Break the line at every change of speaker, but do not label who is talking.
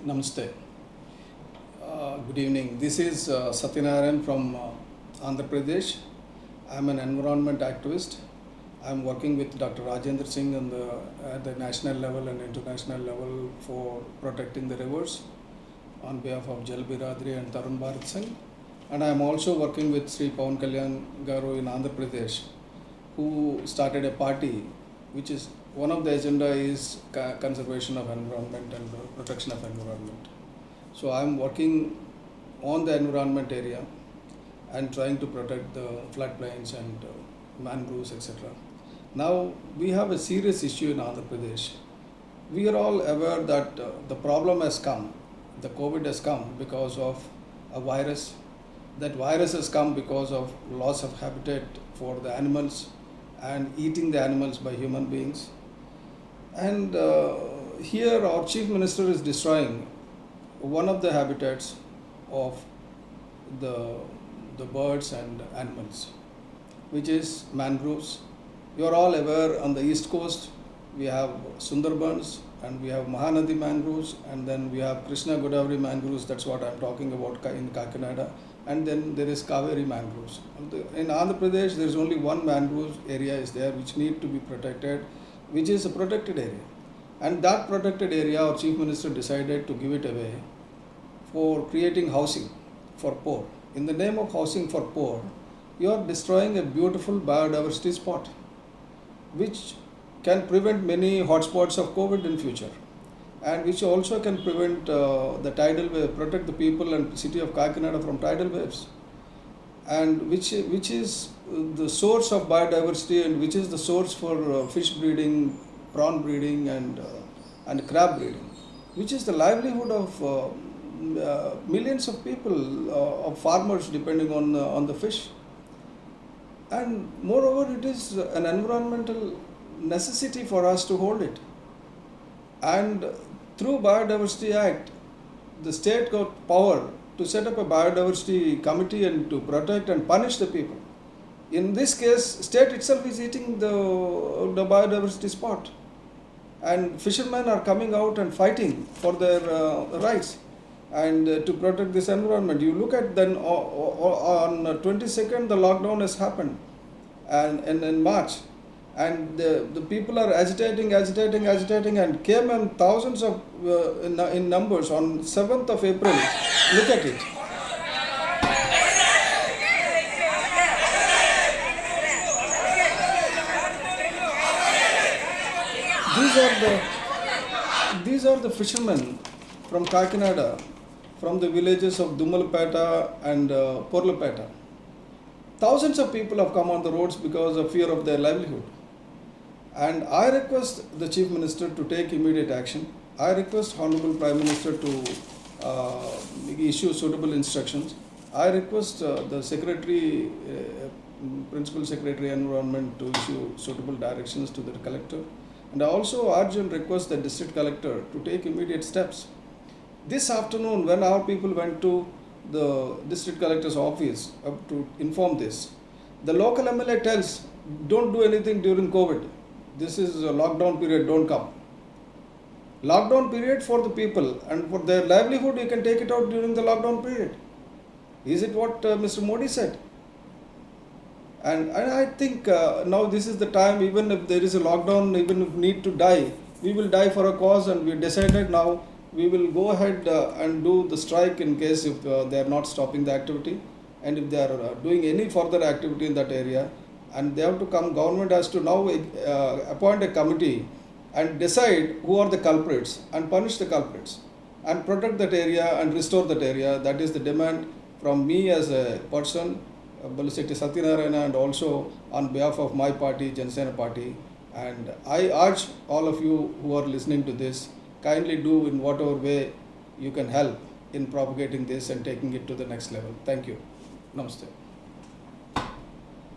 Namaste. Good evening. This is Satyanarayan from Andhra Pradesh. I am an environment activist. I am working with Dr. Rajendra Singh at the national level and international level for protecting the rivers on behalf of Jal Biradri and Tarun Bharat Singh. And I am also working with Sri Pawan Kalyan Garu in Andhra Pradesh, who started a party which is one of the agenda is conservation of environment and protection of environment. So I am working on the environment area and trying to protect the floodplains and mangroves, etc. Now we have a serious issue in Andhra Pradesh. We are all aware that the problem has come, the COVID has come because of a virus. That virus has come because of loss of habitat for the animals and eating the animals by human beings. And here our Chief Minister is destroying one of the habitats of the birds and animals, which is mangroves. You are all aware on the east coast we have Sundarbans and we have Mahanadi mangroves, and then we have Krishna Godavari mangroves, that's what I am talking about in Kakinada, and then there is Kaveri mangroves. In Andhra Pradesh there is only one mangrove area is there which need to be protected, which is a protected area. And that protected area our Chief Minister decided to give it away for creating housing for poor. In the name of housing for poor, you are destroying a beautiful biodiversity spot which can prevent many hotspots of COVID in future, and which also can prevent the tidal wave, protect the people and city of Kakinada from tidal waves, and which is the source of biodiversity and which is the source for fish breeding, prawn breeding and crab breeding, which is the livelihood of millions of people, of farmers depending on the fish. And moreover, it is an environmental necessity for us to hold it. And through Biodiversity Act, the state got power to set up a biodiversity committee and to protect and punish the people. In this case, state itself is eating the biodiversity spot, and fishermen are coming out and fighting for their rights and to protect this environment. You look at then on 22nd the lockdown has happened, and in March, and the people are agitating and came in thousands of in numbers on 7th of April. Look at it. These are the fishermen from Kakinada, from the villages of Dumalpeta and Porlapeta. Thousands of people have come on the roads because of fear of their livelihood. And I request the Chief Minister to take immediate action. I request Honorable Prime Minister to issue suitable instructions. I request the Secretary, Principal Secretary Environment to issue suitable directions to the Collector. And I also urge and request the District Collector to take immediate steps. This afternoon, when our people went to the District Collector's office to inform this, the local MLA tells, don't do anything during COVID. This is a lockdown period, don't come. Lockdown period for the people and for their livelihood, you can take it out during the lockdown period. Is it what Mr. Modi said? And I think now this is the time, even if there is a lockdown, even if need to die, we will die for a cause, and we decided now we will go ahead and do the strike in case if they are not stopping the activity, and if they are doing any further activity in that area, and they have to come, government has to now appoint a committee and decide who are the culprits and punish the culprits and protect that area and restore that area. That is the demand from me as a person, Balisetti Satyanarayana, and also on behalf of my party, Janasena Party. And I urge all of you who are listening to this, kindly do in whatever way you can help in propagating this and taking it to the next level. Thank you. Namaste.